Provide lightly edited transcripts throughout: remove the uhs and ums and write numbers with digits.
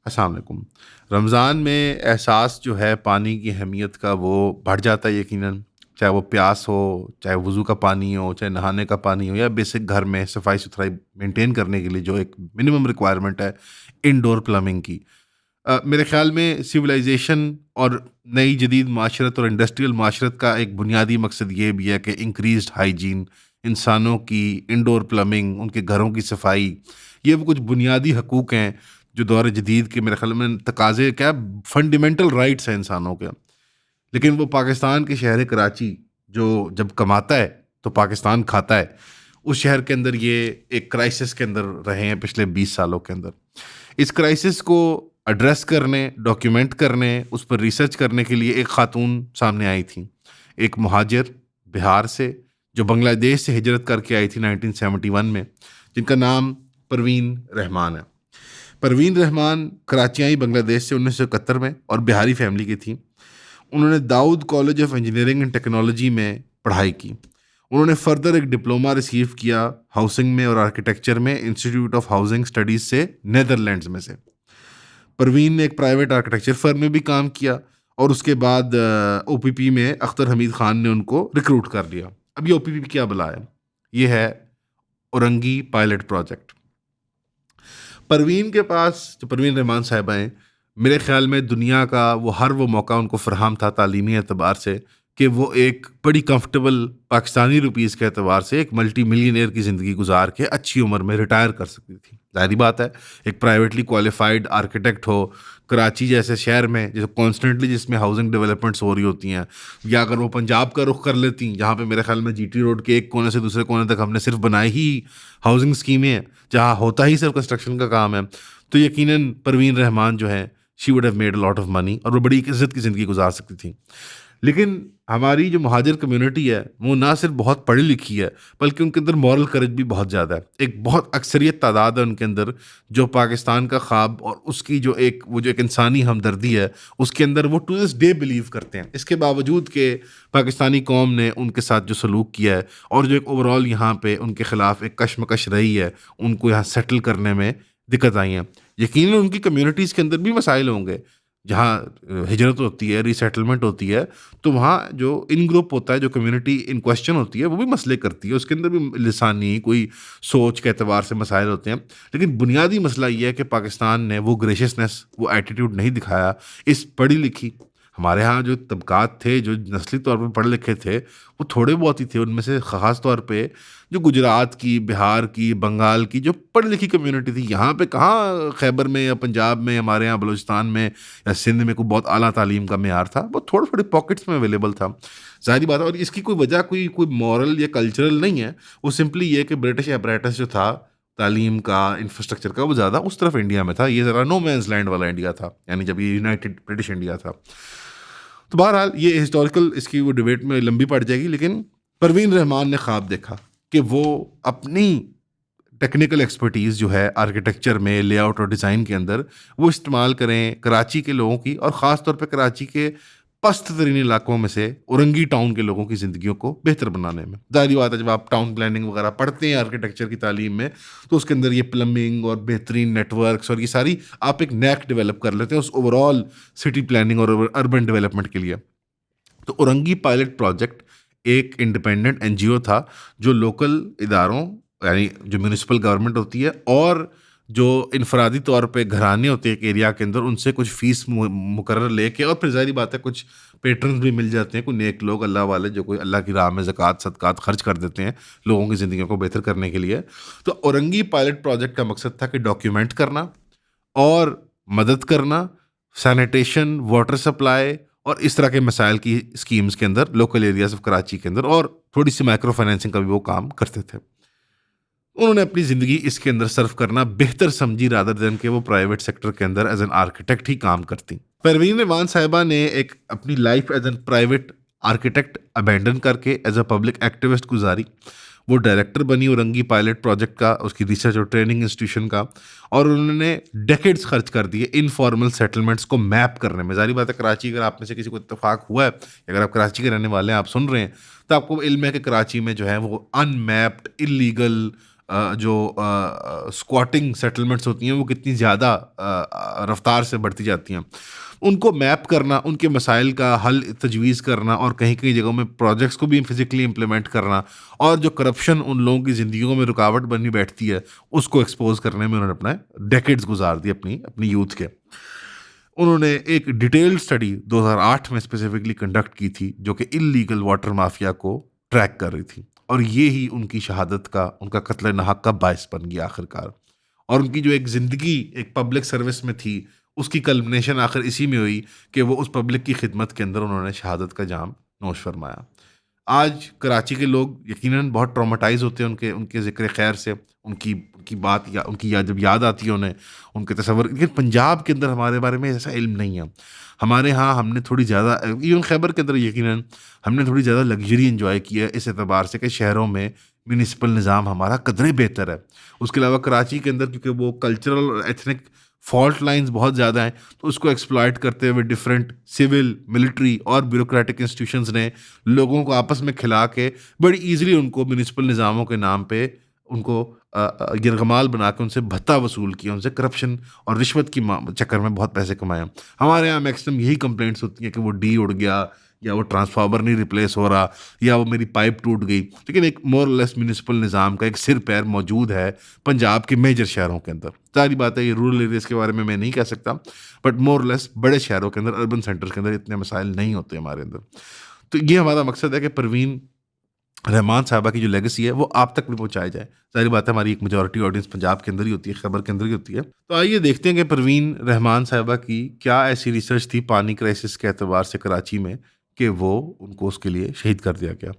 अस्सलाम वालेकुम। रमज़ान में एहसास जो है पानी की अहमियत का वो बढ़ जाता है यकीनन। चाहे वो प्यास हो, चाहे वज़ू का पानी हो, चाहे नहाने का पानी हो या बेसिक घर में सफाई-सुथराई मेंटेन करने के लिए जो एक मिनिमम रिक्वायरमेंट है इनडोर प्लम्बिंग की। मेरे ख़्याल में सिविलाइज़ेशन और नई जदीद माशरत और इंडस्ट्रियल माशरत का एक बुनियादी मकसद ये भी है कि इंक्रीज़्ड हाइजीन, इंसानों की इनडोर प्लम्बिंग, उनके घरों की सफाई, ये वो कुछ बुनियादी हकूक़ हैं जो दौर जदीद के मेरे ख़्याल में तकाज़े क्या फंडामेंटल राइट्स हैं इंसानों के। लेकिन वो पाकिस्तान के शहर कराची जो जब कमाता है तो पाकिस्तान खाता है, उस शहर के अंदर ये एक क्राइसिस के अंदर रहे हैं पिछले 20 सालों के अंदर। इस क्राइसिस को एड्रेस करने, डॉक्यूमेंट करने, उस पर रिसर्च करने के लिए एक खातून सामने आई थी। एक मुहाजिर बिहार से जो बांग्लादेश से हिजरत करके आई थी 1971 में, जिनका नाम परवीन रहमान है। परवीन रहमान कराची आई बांग्लादेश से 1971 में और बिहारी फैमिली की थी। उन्होंने Dawood college of engineering and technology में पढ़ाई की। उन्होंने फर्दर एक डिप्लोमा रिसीव किया हाउसिंग में और आर्किटेक्चर में इंस्टीट्यूट ऑफ हाउसिंग स्टडीज़ से नेदरलैंड्स में से। परवीन ने एक प्राइवेट आर्किटेक्चर फर्म में भी काम किया और उसके बाद ओपीपी में अख्तर हमीद खान ने उनको रिक्रूट कर लिया। अब ये ओपीपी क्या बला है? ये है औरंगी पायलट प्रोजेक्ट। परवीन के पास जो परवीन रहमान साहिबा हैं, मेरे ख़्याल में दुनिया का वो मौका उनको फ़राहम था तालीमी एतबार से कि वो एक बड़ी कंफर्टेबल पाकिस्तानी रुपीज़ के एतबार से एक मल्टी मिलियनेयर की ज़िंदगी गुजार के अच्छी उम्र में रिटायर कर सकती थी। ज़ाहिर बात है, एक प्राइवेटली क्वालिफाइड आर्किटेक्ट हो, कराची जैसे शहर में जैसे कॉन्स्टेंटली जिसमें हाउसिंग डेवलपमेंट्स हो रही होती हैं, या अगर वो पंजाब का रुख कर लेती, जहाँ पे मेरे ख्याल में जीटी रोड के एक कोने से दूसरे कोने तक हमने सिर्फ बनाई ही हाउसिंग स्कीमें हैं, जहाँ होता ही सिर्फ कंस्ट्रक्शन का काम है, तो यकीनन परवीन रहमान जो है she would have made a lot of money और वो बड़ी इज़्ज़त की ज़िंदगी गुजार सकती थी। लेकिन हमारी जो महाजिर कम्युनिटी है वो ना सिर्फ बहुत पढ़ी लिखी है, बल्कि उनके अंदर मॉरल करेज भी बहुत ज़्यादा है। एक बहुत अक्सरियत तादाद है उनके अंदर जो पाकिस्तान का ख्वाब और उसकी जो एक इंसानी हमदर्दी है उसके अंदर वो टू दिस डे बिलीव करते हैं। इसके बावजूद कि पाकिस्तानी कौम ने उनके साथ जो सलूक किया है और जो एक ओवरऑल यहाँ पे उनके ख़िलाफ़ एक कशमकश रही है, उनको यहाँ सेटल करने में दिक्कत आई हैं। यकीनन उनकी कम्युनिटीज़ के अंदर भी मसाइल होंगे। जहाँ हिजरत होती है, रीसेटलमेंट होती है, तो वहाँ जो इन ग्रुप होता है, जो कम्युनिटी इन क्वेश्चन होती है, वो भी मसले करती है। उसके अंदर भी लिसानी कोई सोच के एतबार से मसाइल होते हैं। लेकिन बुनियादी मसला ये है कि पाकिस्तान ने वो ग्रेशियसनेस, वो एटीट्यूड नहीं दिखाया। इस पढ़ी लिखी हमारे यहाँ जो तबकात थे, जो नस्ली तौर पर पढ़े लिखे थे, वो थोड़े बहुत ही थे। उनमें से ख़ास तौर पे जो गुजरात की, बिहार की, बंगाल की जो पढ़ी लिखी कम्युनिटी थी, यहाँ पे कहाँ खैबर में या पंजाब में, हमारे यहाँ बलूचिस्तान में या सिंध में कोई बहुत आला तालीम का मेयार था। वो थोड़े-थोड़े पॉकेट्स में अवेलेबल था। ज़ाहिर-सी बात है और इसकी कोई वजह कोई मॉरल या कल्चरल नहीं है। वो सिंपली ये है कि ब्रिटिश एपरेटस जो था, तालीम का, इंफ्रास्ट्रक्चर का, वो ज़्यादा उस तरफ इंडिया में था। ये ज़रा नो मैन्स लैंड वाला इंडिया था, यानी जब ये यूनाइटेड ब्रिटिश इंडिया था। तो बहरहाल ये हिस्टोरिकल इसकी वो डिबेट में लंबी पड़ जाएगी, लेकिन परवीन रहमान ने ख्वाब देखा कि वो अपनी टेक्निकल एक्सपर्टीज़ जो है आर्किटेक्चर में, लेआउट और डिज़ाइन के अंदर वो इस्तेमाल करें कराची के लोगों की और ख़ास तौर पे कराची के पस्त तरीन इलाकों में से औरंगी टाउन के लोगों की ज़िंदगियों को बेहतर बनाने में। ज़ाहिर बात है, जब आप टाउन प्लानिंग वगैरह पढ़ते हैं आर्किटेक्चर की तालीम में, तो उसके अंदर ये प्लम्बिंग और बेहतरीन नेटवर्क्स और ये सारी आप एक नैक डेवलप कर लेते हैं उस ओवरऑल सिटी प्लानिंग और अर्बन डेवलपमेंट के लिए। तो औरंगी पायलट प्रोजेक्ट एक इंडिपेंडेंट एनजीओ था जो लोकल इदारों, यानी जो म्यूनिसिपल गवर्नमेंट होती है और जो इनफरादी तौर पे घराने होते हैं एक एरिया के अंदर, उनसे कुछ फ़ीस मुकर्रर लेके और फिर ज़ाहिर बात है कुछ पेट्रन्स भी मिल जाते हैं, कोई नेक लोग अल्लाह वाले जो कोई अल्लाह की राह में ज़कात सदक़ात खर्च कर देते हैं लोगों की ज़िंदगियों को बेहतर करने के लिए। तो औरंगी पायलट प्रोजेक्ट का मकसद था कि डॉक्यूमेंट करना और मदद करना, सैनिटेशन, वाटर सप्लाई और इस तरह के मसाइल की स्कीम्स के अंदर लोकल एरियाज़ ऑफ कराची के अंदर, और थोड़ी-सी माइक्रो फाइनेंसिंग का भी वो काम करते थे। उन्होंने अपनी ज़िंदगी इसके अंदर सर्व करना बेहतर समझी रादर देन कि वो प्राइवेट सेक्टर के अंदर एज़ एन आर्किटेक्ट ही काम करती। परवीन रहमान साहिबा ने एक अपनी life as an private architect abandon करके एज़ अ पब्लिक एक्टिविस्ट गुजारी। वो डायरेक्टर बनी औरंगी पायलट प्रोजेक्ट का, उसकी रिसर्च और ट्रेनिंग इंस्टीट्यूशन का, और उन्होंने डेकेड्स खर्च कर दिए इनफॉर्मल सेटलमेंट्स को मैप करने में। ज़ाहिर बात है, कराची अगर आप में से किसी को इत्तेफाक हुआ है, अगर आप कराची के रहने वाले हैं, आप सुन रहे हैं, तो आपको इल्म है कि कराची में जो है वो अनमैप्ड, इलीगल जो स्क्वाटिंग सेटलमेंट्स होती हैं वो कितनी ज़्यादा रफ्तार से बढ़ती जाती हैं, उनको मैप करना, उनके मसाइल का हल तजवीज़ करना और कहीं-कहीं जगहों में प्रोजेक्ट्स को भी फिज़िकली इम्प्लीमेंट करना और जो करप्शन उन लोगों की ज़िंदगियों में रुकावट बनी बैठती है, उसको एक्सपोज़ करने में उन्होंने अपना डेकेड्स गुज़ार दिए अपनी अपनी यूथ के। उन्होंने एक डिटेल्ड स्टडी 2008 में स्पेसिफिकली कंडक्ट की थी, जो कि इल्लीगल वाटर माफिया को ट्रैक कर रही थी और ये ही उनकी शहादत का, उनका कत्ल नाहक का बायस बन गया आखिरकार। और उनकी जो एक ज़िंदगी एक पब्लिक सर्विस में थी, उसकी कल्मिनेशन आखिर इसी में हुई कि वो उस पब्लिक की खिदमत के अंदर उन्होंने शहादत का जाम नोश फरमाया। आज कराची के लोग यकीनन बहुत ट्रॉमाटाइज़ होते हैं उनके उनके ज़िक्र खैर से, उनकी उनकी बात या उनकी याद जब याद आती है उन्हें, उनके तसव्वुर। लेकिन पंजाब के अंदर हमारे बारे में ऐसा इल्म नहीं है। हमारे यहाँ हमने थोड़ी ज़्यादा, इवन खैबर के अंदर यकीनन हमने थोड़ी ज़्यादा लग्ज़री एन्जॉय की है इस एतबार से कि शहरों में म्युनिसिपल निज़ाम हमारा कदरे बेहतर है। उसके अलावा कराची के अंदर क्योंकि वो कल्चरल और एथनिक फॉल्ट लाइंस बहुत ज़्यादा हैं, तो उसको एक्सप्लॉइट करते हुए डिफरेंट सिविल, मिलिट्री और ब्यूरोक्रेटिक इंस्टीट्यूशंस ने लोगों को आपस में खिला के बड़ी ईज़िली उनको म्युनिसिपल निज़ामों के नाम पे उनको यरगमाल बना के उनसे भत्ता वसूल किया, उनसे करप्शन और रिश्वत की चक्कर में बहुत पैसे कमाए। हमारे यहाँ मैक्सिमम यही कंप्लेंट्स होती हैं कि वो डी उड़ गया या वो ट्रांसफार्मर नहीं रिप्लेस हो रहा या वो मेरी पाइप टूट गई। लेकिन एक मोर लेस म्यूनिसिपल निज़ाम का एक सिर पैर मौजूद है पंजाब के मेजर शहरों के अंदर। सारी बात है, ये रूरल एरियाज़ के बारे में मैं नहीं कह सकता, बट मोर लेस बड़े शहरों के अंदर, अर्बन सेंटर्स के अंदर इतने मसाइल नहीं होते हमारे अंदर। तो ये हमारा मकसद है कि परवीन रहमान साहबा की जो लेगेसी है वो आप तक भी पहुंचाया जाए। ज़ाहिर बात है हमारी एक मेजॉरिटी ऑडियंस पंजाब के अंदर ही होती है, खबर के अंदर ही होती है। तो आइए देखते हैं कि परवीन रहमान साहबा की क्या ऐसी रिसर्च थी पानी क्राइसिस के एतबार से कराची में कि वो उनको उसके लिए शहीद कर दिया गया।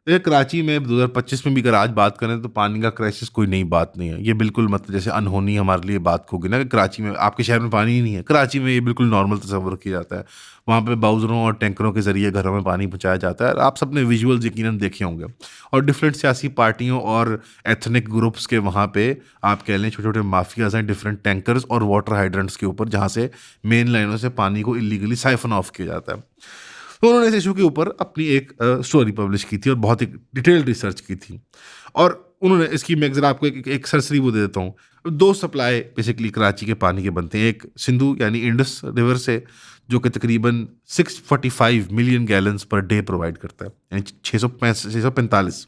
देखिए कराची में 2025 में भी अगर आज बात करें तो पानी का क्राइसिस कोई नई बात नहीं है। ये बिल्कुल मतलब जैसे अनहोनी हमारे लिए बात होगी ना कि कराची में, आपके शहर में पानी ही नहीं है, कराची में ये बिल्कुल नॉर्मल तस्वर किया जाता है। वहाँ पे बाउज़रों और टैंकरों के ज़रिए घरों में पानी पहुँचाया जाता है। आप सबने विजुअल्स यकीनन देखे होंगे और डिफरेंट सियासी पार्टियों और एथनिक ग्रुप्स के वहाँ पे आप कह लें छोटे-छोटे माफियाज़ हैं डिफरेंट टैंकर्स और वाटर हाइड्रेंट्स के ऊपर, जहाँ से मेन लाइनों से पानी को इल्लीगली साइफन ऑफ किया जाता है। तो उन्होंने इस इशू के ऊपर अपनी एक स्टोरी पब्लिश की थी और बहुत एक डिटेल्ड रिसर्च की थी। और उन्होंने इसकी, मैं ज़रा आपको एक सरसरी वो दे देता हूँ। 2 सप्लाई बेसिकली कराची के पानी के बनते हैं। एक सिंधु यानी इंडस रिवर से, जो कि तकरीबन 645 million gallons per day provide करता है, यानी 645।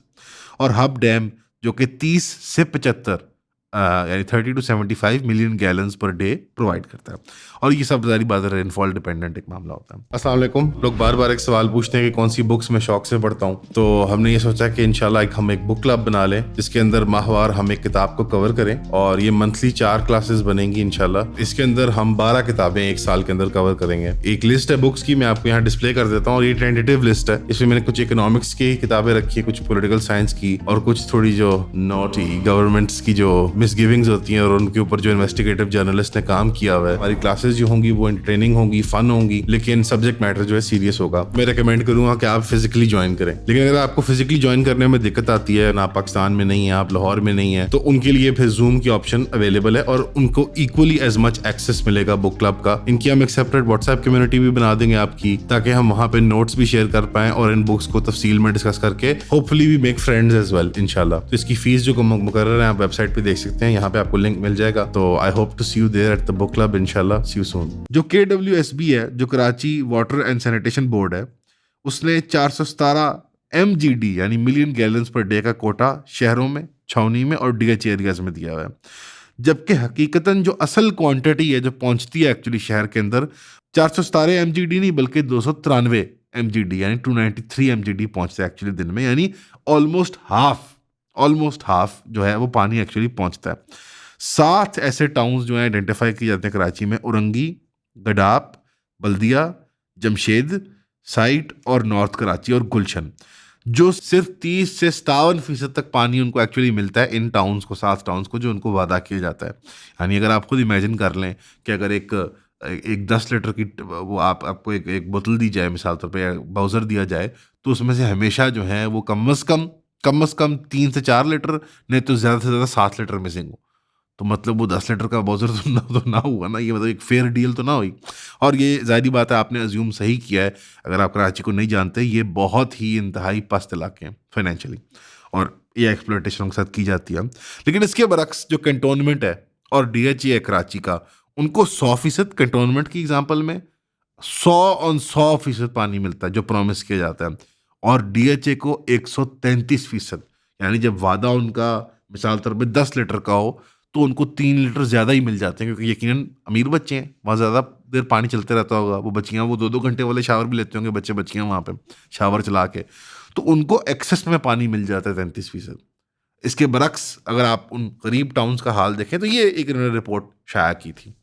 और हब डैम जो कि 30 से 75 यानी 30 to 75 million gallons per day provide करता है। और ये सब सारी बात रेनफॉल डिपेंडेंट एक मामला होता है। अस्सलाम वालेकुम। लोग बार बार एक सवाल पूछते हैं कि कौन सी बुक्स मैं शौक से पढ़ता हूँ, तो हमने ये सोचा कि इंशाल्लाह हम एक बुक क्लब बना लें जिसके अंदर माहवार हम एक किताब को कवर करें और ये मंथली 4 क्लासेस बनेंगी इंशाल्लाह। इसके अंदर हम 12 किताबें एक साल के अंदर कवर करेंगे। एक लिस्ट है बुक्स की, मैं आपको यहाँ डिस्प्ले कर देता हूँ और ये टेंटेटिव लिस्ट है। इसमें मैंने कुछ इकोनॉमिक्स की किताबें रखी है, कुछ पॉलिटिकल साइंस की और कुछ थोड़ी जो नॉटी गवर्नमेंट्स की जो मिसगिविंग्स होती हैं और उनके ऊपर जो इन्वेस्टिगेटिव जर्नलिस्ट ने काम किया हुआ है। हमारी क्लासेस जो होंगी वो एंटरटेनिंग होंगी, फन होंगी, लेकिन सब्जेक्ट मैटर जो है सीरियस होगा। मैं रिकमेंड करूंगा कि आप फिजिकली ज्वाइन करें। लेकिन अगर आपको फिजिकली ज्वाइन करने में दिक्कत आती है, ना पाकिस्तान में नहीं है, आप लाहौर में नहीं है, तो उनके लिए फिर जूम की ऑप्शन अवेलेबल है और उनको इक्वली एज मच एक्सेस मिलेगा बुक क्लब का। इनकी हम एक सेपरेट व्हाट्सएप कम्युनिटी भी बना देंगे आपकी, ताकि हम वहाँ पे नोट्स भी शेयर कर पाएं और इन बुक्स को तफसील में डिस्कस करके hopefully we make friends as well इंशाल्लाह। तो इसकी फीस जो मुकर्रर है आप वेबसाइट पे देख सकते हैं, यहाँ पे आपको लिंक मिल जाएगा। तो I hope to see you there at the book club इंशाल्लाह। See you soon. जो KWSB है, जो Karachi water and sanitation board है, उसने 417 MGD यानी मिलियन गैलन्स पर डे का कोटा शहरों में, छावनी में और DH एरियाज में दिया हुआ है। जबकि हकीकतन जो असल क्वांटिटी है जो पहुंचती है एक्चुअली शहर के अंदर 417 MGD नहीं बल्कि 293 MGD यानी 293 MGD पहुंचता है एक्चुअली दिन में, यानी ऑलमोस्ट हाफ जो है वो पानी एक्चुअली पहुंचता है। 7 ऐसे टाउन्स जो हैं आइडेंटिफाई किए जाते हैं कराची में, उरंगी, गडाप, बल्दिया, जमशेद, साइट और नॉर्थ कराची और गुलशन, जो सिर्फ 30 से 57% तक पानी उनको एक्चुअली मिलता है इन टाउन्स को, 7 टाउन्स को जो उनको वादा किया जाता है। यानी अगर आप खुद इमेजिन कर लें कि अगर एक 10 लीटर की वो आपको एक बोतल दी जाए मिसाल तौर पे, या बाउज़र दिया जाए, तो उसमें से हमेशा जो है वो कम से कम 3 से 4 लीटर, नहीं तो ज़्यादा से ज़्यादा 7 लीटर मिसिंग हो। तो मतलब वो 10 लीटर का बाउज़र तो ना हुआ ना, ये मतलब एक फेयर डील तो ना हुई। और ये ज़ाहिर बात है आपने अज्यूम सही किया है। अगर आप कराची को नहीं जानते, ये बहुत ही इंतहाई पस्त इलाके हैं फाइनेंशियली, और या एक्सप्लॉयटेशन के साथ की जाती है। लेकिन इसके बरक्स जो कंटोनमेंट है और डीएचए है कराची का, उनको 100% कंटोनमेंट की एग्जांपल में 100% पानी मिलता है जो प्रॉमिस किया जाता है, और डीएचए को 133%। यानी जब वादा उनका मिसाल तौर पे 10 लीटर का हो तो उनको 3 लीटर ज़्यादा ही मिल जाते हैं, क्योंकि यकीनन अमीर बच्चे हैं, वहाँ ज़्यादा देर पानी चलते रहता होगा, वो बच्चियाँ वो 2-2 घंटे वाले शावर भी लेते होंगे बच्चे बच्चियाँ वहाँ पे शावर चला के, तो उनको एक्सेस में पानी मिल जाता है 33%। इसके बरक्स अगर आप उन गरीब टाउन्स का हाल देखें तो ये एक इन्होंने रिपोर्ट शाया की थी।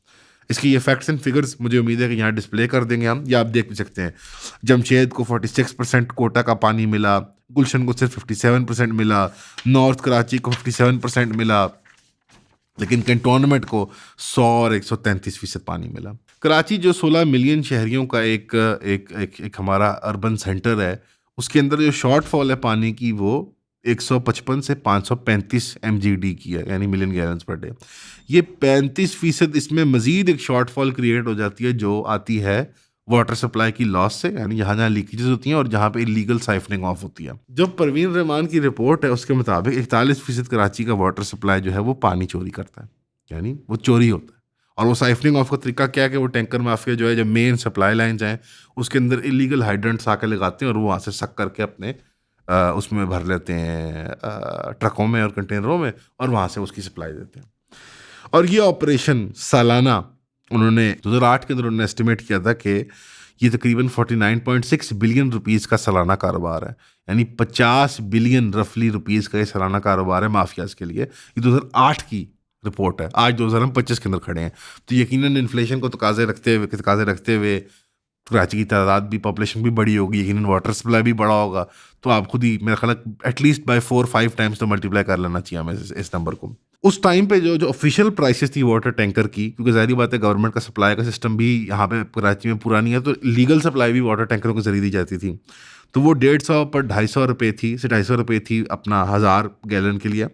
इसकी ये फैक्ट्स एंड फिगर्स मुझे उम्मीद है कि यहाँ डिस्प्ले कर देंगे हम, या आप देख भी सकते हैं। जमशेद को 46% कोटा का पानी मिला, गुलशन को सिर्फ 57% मिला, नॉर्थ कराची को 57% मिला, लेकिन कंटोनमेंट को 100 और 133% पानी मिला। कराची जो 16 मिलियन शहरियों का एक एक एक, एक हमारा अर्बन सेंटर है, उसके अंदर जो शॉर्टफॉल है पानी की वो 155 से 535 MGD की है, यानी मिलियन गैलन्स पर डे। ये 35% इसमें मजीद एक शॉर्टफॉल क्रिएट हो जाती है जो आती है वाटर सप्लाई की लॉस से, यानी जहाँ जहाँ लीकेजेस होती हैं और जहाँ पे इलीगल साइफनिंग ऑफ होती है। जब परवीन रहमान की रिपोर्ट है उसके मुताबिक 41% कराची का वाटर सप्लाई जो है वो पानी चोरी करता है, यानी वो चोरी होता है। और वो साइफनिंग ऑफ का तरीका क्या है कि वो टैंकर माफिया जो है, जब मेन सप्लाई लाइन्स हैं उसके अंदर इलीगल हाइड्रेंट्स आके लगाते हैं और वो वहाँ से सक करके अपने उसमें भर लेते हैं ट्रकों में और कंटेनरों में, और वहाँ से उसकी सप्लाई देते हैं। और ये ऑपरेशन सालाना उन्होंने 2008 के अंदर उन्होंने एस्टिमेट किया था कि ये तकरीबन 49.6 बिलियन रुपीस का सालाना कारोबार है, यानी 50 बिलियन रफली रुपीस का ये सालाना कारोबार है माफियाज के लिए। ये 2008 की रिपोर्ट है, आज 2025 के अंदर खड़े हैं, तो यकीनन इन्फ्लेशन को तकाजे रखते हुए कराची की तादाद भी, पॉपुलेशन भी बड़ी होगी, यकीनन वाटर सप्लाई भी बड़ा होगा, तो आप खुद ही मेरा ख्याल एटलीस्ट बाय 4-5 टाइम्स तो मल्टीप्लाई कर लेना चाहिए हमें इस नंबर को। उस टाइम पे जो ऑफिशियल प्राइसेस थी वाटर टैंकर की, क्योंकि ज़ाहिर बात है गवर्नमेंट का सप्लाई का सिस्टम भी यहाँ पे कराची में पूरा नहीं है, तो लीगल सप्लाई भी वाटर टैंकरों के जरिए दी जाती थी, तो वो 150 पर 250 रुपये थी, से 250 रुपये थी अपना 1000 गैलन के लिए।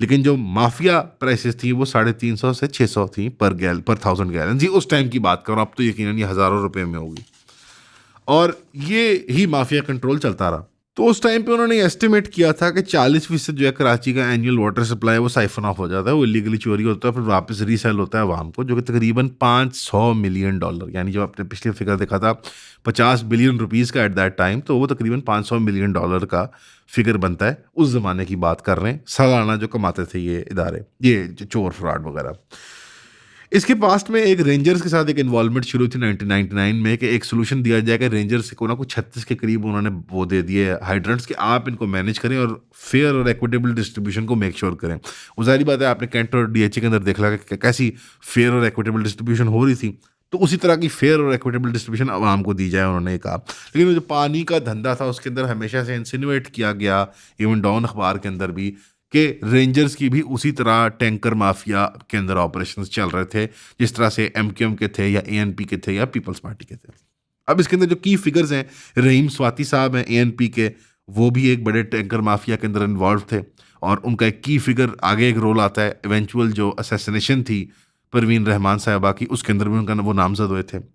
लेकिन जो माफिया प्राइसेस थी वो 350 से 600 थी पर 1000 गैलन। जी उस टाइम की बात करूँ, अब तो यकीनन ये हज़ारों रुपये में होगी, और ये ही माफिया कंट्रोल चलता रहा। तो उस टाइम पे उन्होंने एस्टिमेट किया था कि 40% जो है कराची का एनुअल वाटर सप्लाई है वो साइफन ऑफ हो जाता है, वो इलीगली चोरी होता है, फिर वापस रीसेल होता है अवाम को, जो कि तकरीबन $500 मिलियन, यानी जो आपने पिछले फिगर देखा था 50 बिलियन रुपीज़ का एट दैट टाइम, तो वो तकरीबन $500 मिलियन का फिगर बनता है। उस ज़माने की बात कर रहे हैं, सालाना जो कमाते थे ये इदारे, ये चोर फ्रॉड वगैरह। इसके पास्ट में एक रेंजर्स के साथ एक इन्वॉल्वमेंट शुरू थी 1999 में, कि एक सोल्यूशन दिया जाए कि रेंजर्स को ना कुछ 36 के करीब उन्होंने वो दे दिए हाइड्रेंट्स कि आप इनको मैनेज करें और फेयर और इक्विटेबल डिस्ट्रीब्यूशन को मेक श्योर करें। वो जाहिर बात है आपने कैंट और डीएचए के अंदर देख लगा कि कैसी फेयर और इक्विटेबल डिस्ट्रीब्यूशन हो रही थी, तो उसी तरह की फेयर और इक्विटेबल डिस्ट्रीब्यूशन आवाम को दी जाए, उन्होंने कहा। लेकिन जो पानी का धंधा था उसके अंदर हमेशा से इंसिनुएट किया गया, इवन डॉन अखबार के अंदर भी, कि रेंजर्स की भी उसी तरह टैंकर माफिया के अंदर ऑपरेशंस चल रहे थे जिस तरह से एमक्यूएम के थे या एएनपी के थे या पीपल्स पार्टी के थे। अब इसके अंदर जो की फिगर्स हैं, रहीम स्वाति साहब हैं एएनपी के, वो भी एक बड़े टैंकर माफिया के अंदर इन्वॉल्व थे, और उनका एक की फिगर आगे एक रोल आता है इवेंचुअल जो असैसिनेशन थी परवीन रहमान साहबा की, उसके अंदर भी उनका वो नामजद हुए थे।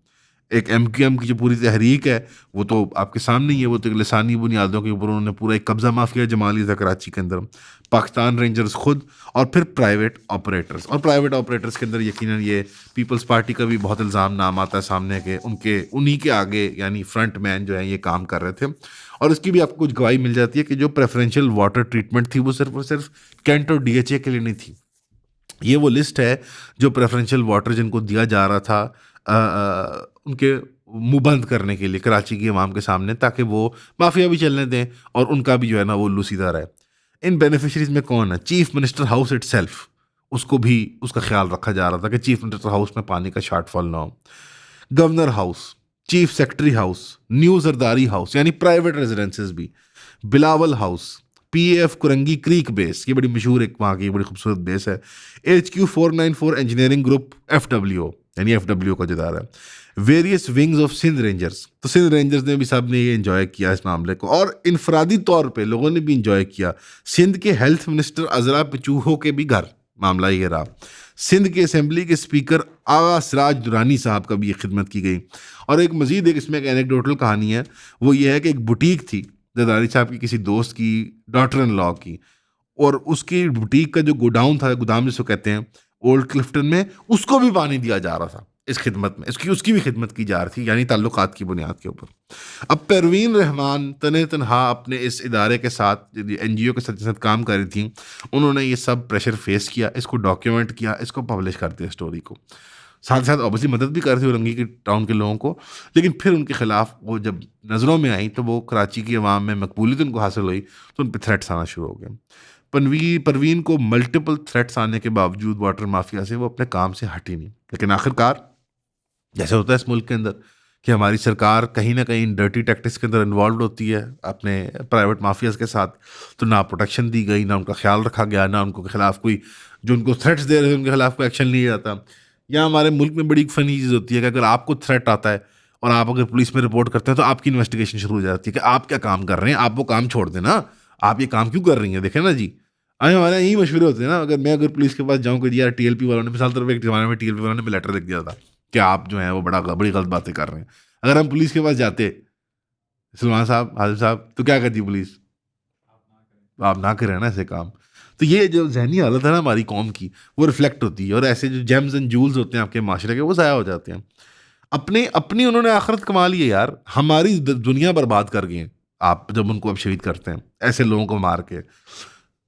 एक एमक्यूएम की जो पूरी तहरीक है वो तो आपके सामने ही है, वो तो लिसानी बुनियादों के ऊपर उन्होंने पूरा एक कब्जा माफिया जमा लिया था कराची के अंदर। पाकिस्तान रेंजर्स खुद, और फिर प्राइवेट ऑपरेटर्स, और प्राइवेट ऑपरेटर्स के अंदर यकीनन ये पीपल्स पार्टी का भी बहुत इल्ज़ाम नाम आता है सामने के, उनके उन्हीं के आगे यानी फ्रंट मैन जो है ये काम कर रहे थे। और इसकी भी आपको कुछ गवाही मिल जाती है कि जो प्रेफरेंशियल वाटर ट्रीटमेंट थी वो सिर्फ और सिर्फ कैंट और डीएचए के लिए नहीं थी। ये वो लिस्ट है जो प्रेफरेंशियल वाटर जिनको दिया जा रहा था उनके मुंह बंद करने के लिए कराची की आवाम के सामने, ताकि वो माफिया भी चलने दें और उनका भी जो है ना वो उल्लू सीधा रहे। इन बेनिफिशरीज में कौन है? चीफ मिनिस्टर हाउस इटसेल्फ, उसको भी उसका ख्याल रखा जा रहा था कि चीफ मिनिस्टर हाउस में पानी का शॉर्टफॉल ना हो। Governor house, chief secretary house, new Zardari house यानी प्राइवेट रेजिडेंसेज भी, Bilawal house, PF Korangi creek base, ये बड़ी मशहूर एक वहाँ की बड़ी खूबसूरत बेस है। HQ494 इंजीनियरिंग ग्रुप FWO यानी FWO का जिदार है। Various wings of Sindh Rangers, तो सिंध रेंजर्स ने भी सब ने ये इंजॉय किया इस मामले को, और इनफरादी तौर पे लोगों ने भी इंजॉय किया। सिंध के हेल्थ मिनिस्टर अजरा पिचूहो के भी घर मामला ये रहा। सिंध के असेंबली के स्पीकर आगा सिराज दुरानी साहब का भी ये खिदमत की गई। और एक मजीद एक इसमें एक एनेक्डोटल कहानी है, वो ये है कि एक बुटीक थी जरदारी साहब की किसी दोस्त की डॉटर इन लॉ की, और उसकी बुटीक का जो गोडाउन था, गोदाम जिसको कहते हैं, ओल्ड क्लिफ्टन में, उसको भी पानी दिया जा रहा था इस खिदमत में, उसकी भी खिदमत की जा रही थी, यानी ताल्लुकात की बुनियाद के ऊपर। अब परवीन रहमान तने तनहा अपने इस इदारे के साथ, एनजीओ के साथ काम कर रही थी, उन्होंने ये सब प्रेशर फेस किया, इसको डॉक्यूमेंट किया, इसको पब्लिश कर दिया स्टोरी को। साथ साथ ऑब्वियसली मदद भी कर रही थी रंगी की टाउन के लोगों को, लेकिन फिर उनके खिलाफ वो जब नज़रों में आई तो वो कराची की आवाम में मकबूलियत उनको हासिल हुई, तो उन पर थ्रेट्स आना शुरू हो गए। परवीन को मल्टीपल थ्रेट्स आने के बावजूद वाटर माफिया से वो अपने काम से हटी नहीं, लेकिन आखिरकार जैसे होता है इस मुल्क के अंदर कि हमारी सरकार कहीं ना कहीं डर्टी टैक्टिक्स के अंदर इन्वॉल्व होती है अपने प्राइवेट माफियाज के साथ, तो ना प्रोटेक्शन दी गई, ना उनका ख्याल रखा गया, ना उनको खिलाफ कोई जो उनको थ्रेट्स दे रहे हैं उनके खिलाफ कोई एक्शन लिया जाता। या हमारे मुल्क में बड़ी फनी चीज़ होती है कि अगर आपको थ्रेट आता है और आप अगर पुलिस में रिपोर्ट करते हैं तो आपकी इन्वेस्टिगेशन शुरू हो जाती है कि आप क्या काम कर रहे हैं, आप वो काम छोड़ दें ना, आप ये काम क्यों कर रही हैं, देखें ना जी। अरे हमारे यहाँ यही मशवरे होते हैं ना, अगर पुलिस के पास जाऊँ कि यार टीएलपी वालों ने, मिसाल तौर पर एक जमाने में टीएलपी वालों ने लेटर लिख दिया था कि आप जो है वो बड़ी गलत बातें कर रहे हैं, अगर हम पुलिस के पास जाते, सलमान साहब, हाजिर साहब, तो क्या करती पुलिस, आप ना करें ना ऐसे काम। तो ये जो जहनी हालत है ना हमारी कौम की, वो रिफ्लेक्ट होती है, और ऐसे जो जेम्स एंड जूल्स होते हैं आपके माशरे के, वो ज़ाया हो जाते हैं। अपनी उन्होंने आखिरत कमा ली है यार, हमारी दुनिया बर्बाद कर गई है आप जब उनको अब शहीद करते हैं ऐसे लोगों को मार के।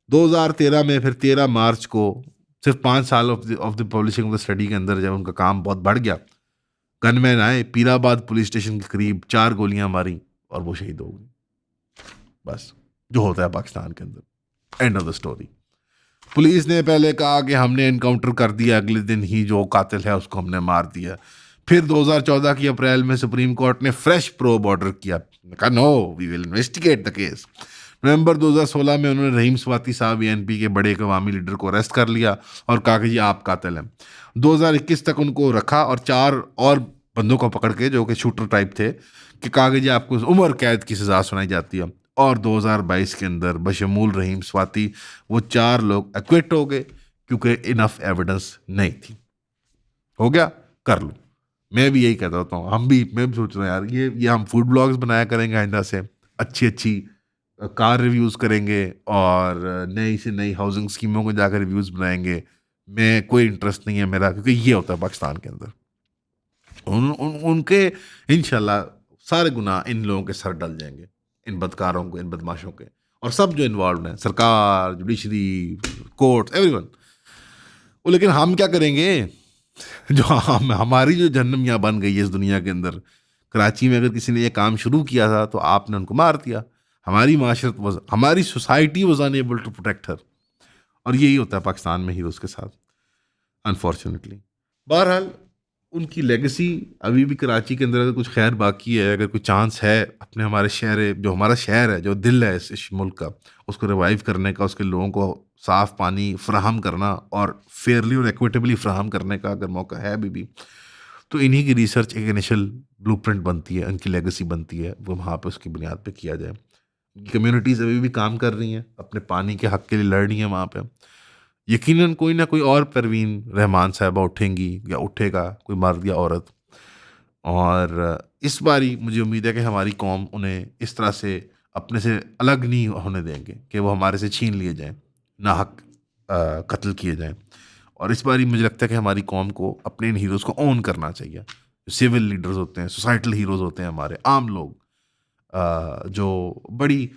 2013 में फिर 13 मार्च को, सिर्फ 5 साल of the publishing of the study के अंदर, जब उनका काम बहुत बढ़ गया, गनमैन आए, पीराबाद पुलिस स्टेशन के करीब 4 गोलियां मारी और वो शहीद हो गई। बस जो होता है पाकिस्तान के अंदर, end of the story. Police ने पहले कहा कि हमने एनकाउंटर कर दिया, अगले दिन ही जो कातिल है उसको हमने मार दिया। फिर 2014 की अप्रैल में सुप्रीम कोर्ट ने फ्रेश प्रोब ऑर्डर किया, कहा no we will investigate the case. नवंबर 2016 में उन्होंने रहीम स्वाति साहब एनपी के बड़े अवामी लीडर को अरेस्ट कर लिया और कहा कि जी आप कातिल हैं। 2021 तक उनको रखा और 4 और बंदों को पकड़ के, जो कि शूटर टाइप थे, कि कहा कि जी आपको उम्र कैद की सज़ा सुनाई जाती है। और 2022 के अंदर बशमूल रहीम स्वाति वो 4 लोग एक्विट हो गए क्योंकि इनफ एविडेंस नहीं थी। हो गया, कर लो। मैं भी यही कहता होता हूँ, मैं भी सोच रहा हूँ यार, ये हम फूड ब्लॉग्स बनाया करेंगे आइंदा से, अच्छी अच्छी कार रिव्यूज़ करेंगे और नई से नई हाउसिंग स्कीमों को जाकर रिव्यूज़ बनाएंगे। मैं कोई इंटरेस्ट नहीं है मेरा, क्योंकि ये होता है पाकिस्तान के अंदर। उनके इंशाल्लाह सारे गुनाह इन लोगों के सर डल जाएंगे, इन बदकारों को, इन बदमाशों के, और सब जो इन्वॉल्व हैं, सरकार, जुडिशरी, कोर्ट, एवरीवन। लेकिन हम क्या करेंगे जो हमारी जो जन्म यहाँ बन गई है इस दुनिया के अंदर। कराची में अगर किसी ने ये काम शुरू किया था तो आपने उनको मार दिया। हमारी society was unable to protect her, और यही होता है पाकिस्तान में हीरोज़ के साथ, अनफॉर्चुनेटली। बहरहाल उनकी लेगेसी अभी भी कराची के अंदर अगर कुछ खैर बाकी है, अगर कोई चांस है अपने हमारे शहर, जो हमारा शहर है, जो दिल है इस मुल्क का, उसको रिवाइव करने का, उसके लोगों को साफ़ पानी फ्राहम करना और फेयरली और एक्विटेबली फ्राहम करने का अगर मौका है अभी भी, तो इन्हीं की रिसर्च एक इनिशियल ब्लूप्रिंट बनती है, इनकी लेगेसी बनती है, वो वहाँ पर उसकी बुनियाद पर किया जाए। कम्युनिटीज़ अभी भी काम कर रही हैं, अपने पानी के हक़ के लिए लड़ रही हैं वहाँ पर। यकीनन कोई ना कोई और परवीन रहमान साहबा उठेंगी या उठेगा, कोई मर्द या औरत। और इस बारी मुझे उम्मीद है कि हमारी कौम उन्हें इस तरह से अपने से अलग नहीं होने देंगे कि वो हमारे से छीन लिए जाएं, नाहक कत्ल किए जाएं। और इस बारी मुझे लगता है कि हमारी कौम को अपने इन हीरोज़ को ओन करना चाहिए। जो सिविल लीडर्स होते हैं, सोसाइटल हीरोज़ होते हैं, हमारे आम लोग, जो बड़ी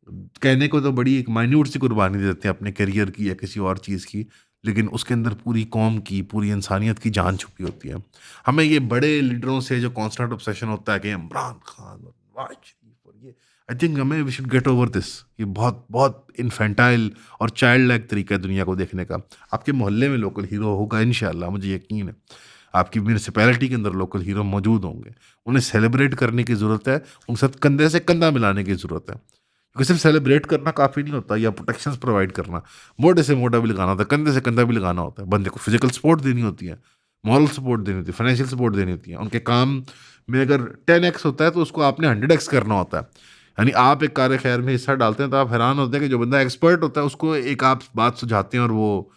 कहने को तो बड़ी एक माइन्यूट सी कुर्बानी दे देते हैं अपने करियर की या किसी और चीज़ की, लेकिन उसके अंदर पूरी कौम की, पूरी इंसानियत की जान छुपी होती है। हमें ये बड़े लीडरों से जो कांस्टेंट ऑब्सेशन होता है कि इमरान खान और नवाज शरीफ और ये, आई थिंक हमें we should get over this. ये बहुत बहुत इन्फेंटाइल और चाइल्ड लाइक तरीका है दुनिया को देखने का। आपके मोहल्ले में लोकल हीरो होगा इंशाल्लाह, मुझे यकीन है। आपकी म्यूनिसिपैलिटी के अंदर लोकल हीरो मौजूद होंगे, उन्हें सेलिब्रेट करने की ज़रूरत है, उनके साथ कंधे से कंधा मिलाने की ज़रूरत है। क्योंकि सिर्फ सेलिब्रेट करना काफ़ी नहीं होता, या प्रोटेक्शंस प्रोवाइड करना, मोटे से मोटा भी लगाना होता है, कंधे से कंधा भी लगाना होता है। बंदे को फिजिकल सपोर्ट देनी होती है, मॉरल सपोर्ट देनी होती है, फाइनेंशियल सपोर्ट देनी होती है। उनके काम में अगर 10x होता है तो उसको आपने 100x करना होता है। यानी आप एक कार्य खैर में हिस्सा डालते हैं तो आप हैरान होते हैं कि जो बंदा एक्सपर्ट होता है उसको एक आप बात सुझाते हैं और वो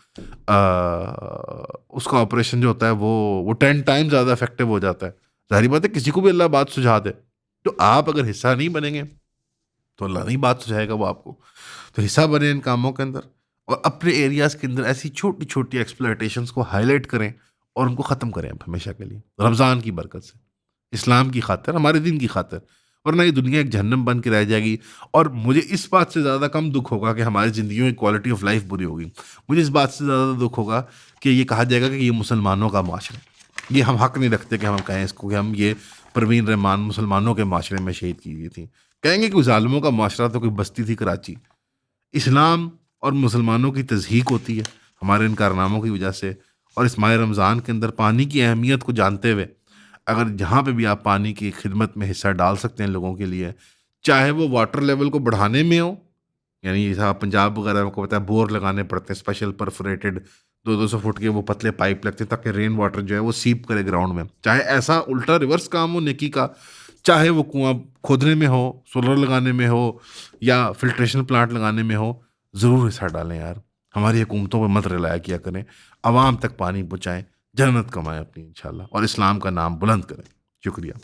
उसका ऑपरेशन जो होता है वो 10 टाइम ज़्यादा इफेक्टिव हो जाता है। जाहिर बात है किसी को भी अल्लाह बात सुझा दे, तो आप अगर हिस्सा नहीं बनेंगे तो अल्लाह नहीं बात सुझाएगा वो आपको। तो हिस्सा बने इन कामों के अंदर, और अपने एरियाज़ के अंदर ऐसी छोटी-छोटी एक्सप्लॉयटेशंस को हाइलाइट करें और उनको ख़त्म करें अब हमेशा के लिए, रमज़ान की बरकत से, इस्लाम की खातिर, हमारे दिन की खातिर। वरना ये दुनिया एक जहन्नम बन के रह जाएगी। और मुझे इस बात से ज़्यादा कम दुःख होगा कि हमारी ज़िंदगियों में क्वालिटी ऑफ लाइफ बुरी होगी। मुझे इस बात से ज़्यादा दुःख होगा कि ये कहा जाएगा कि ये मुसलमानों का माशरा है। ये हम हक़ नहीं रखते कि हम कहें इसको कि हम ये परवीन रहमान मुसलमानों के माशरे में शहीद की गई थी। कहेंगे कि ज़ालिमों का माशरा तो कोई बस्ती थी कराची। इस्लाम और मुसलमानों की तज़हीक होती है हमारे इन कारनामों की वजह से। और इस माह रमज़ान के अंदर पानी की अहमियत को जानते हुए, अगर जहाँ पे भी आप पानी की खिदमत में हिस्सा डाल सकते हैं लोगों के लिए, चाहे वो वाटर लेवल को बढ़ाने में हो, यानी जैसा पंजाब वगैरह में को पता है बोर लगाने पड़ते हैं स्पेशल परफोरेटेड, 200-200 फुट के वो पतले पाइप लगते हैं ताकि रेन वाटर जो है वो सीप करे ग्राउंड में। चाहे ऐसा उल्टा रिवर्स काम हो नेकी का, चाहे वो कुआँ खोदने में हो, सोलर लगाने में हो, या फिल्ट्रेशन प्लांट लगाने में हो, ज़रूर हिस्सा डालें यार। हमारी हुकूमतों पे मत रिलाया किया करें, आवाम तक पानी पहुँचाएँ, जन्नत कमाएँ अपनी इंशाल्लाह, और इस्लाम का नाम बुलंद करें। शुक्रिया।